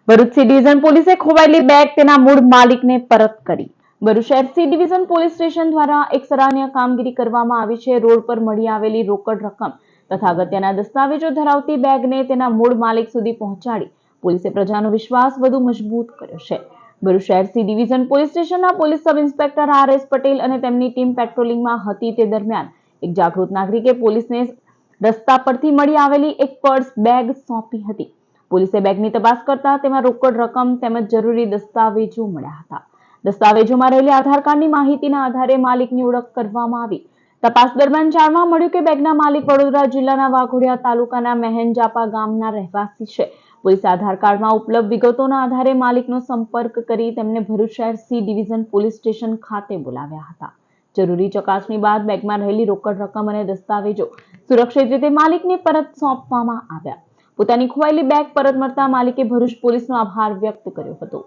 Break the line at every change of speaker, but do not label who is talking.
Bharuch C division પોલીસે ખોવાયેલી bag તેના મૂળ માલિકને પરત કરી. ભરૂચ શહેર સી ડિવિઝન પોલીસ સ્ટેશન દ્વારા એક સરાહનીય કામગીરી કરવામાં આવી છે. રોડ પર મળી આવેલી રોકડ રકમ તથા અગત્યના દસ્તાવેજો ધરાવતી બેગને તેના મૂળ માલિક સુધી પહોંચાડી પોલીસે પ્રજાનો વિશ્વાસ વધુ મજબૂત કર્યો છે. ભરૂચ શહેર સી ડિવિઝન પોલીસ સ્ટેશનના પોલીસ સબ ઇન્સ્પેક્ટર આર.એસ. પટેલ અને તેમની ટીમ પેટ્રોલિંગમાં હતી તે દરમિયાન એક જાગૃત નાગરિકે પોલીસને રસ્તા પરથી મળી આવેલી એક પર્સ બેગ સોંપી હતી. પોલીસે બેગની તપાસ કરતા તેમાં રોકડ રકમ તેમજ જરૂરી દસ્તાવેજો મળ્યા હતા. દસ્તાવેજોમાં રહેલી આધાર કાર્ડની માહિતીના આધારે માલિકની ઓળખ કરવામાં આવી. તપાસ દરમિયાન જાણવા મળ્યું કે બેગના માલિક વડોદરા જિલ્લાના વાઘોડિયા તાલુકાના મહેનજાપા ગામના રહેવાસી છે. પોલીસે આધાર કાર્ડમાં ઉપલબ્ધ વિગતોના આધારે માલિકનો સંપર્ક કરી તેમને ભરૂચ શહેર સી ડિવિઝન પોલીસ સ્ટેશન ખાતે બોલાવ્યા હતા. જરૂરી ચકાસણી બાદ બેગમાં રહેલી રોકડ રકમ અને દસ્તાવેજો સુરક્ષિત રીતે માલિકને પરત સોંપવામાં આવ્યા. પોતાની ખોવાયેલી બેગ પરત મળતા માલિકે ભરૂચ પોલીસનો આભાર વ્યક્ત કર્યો હતો.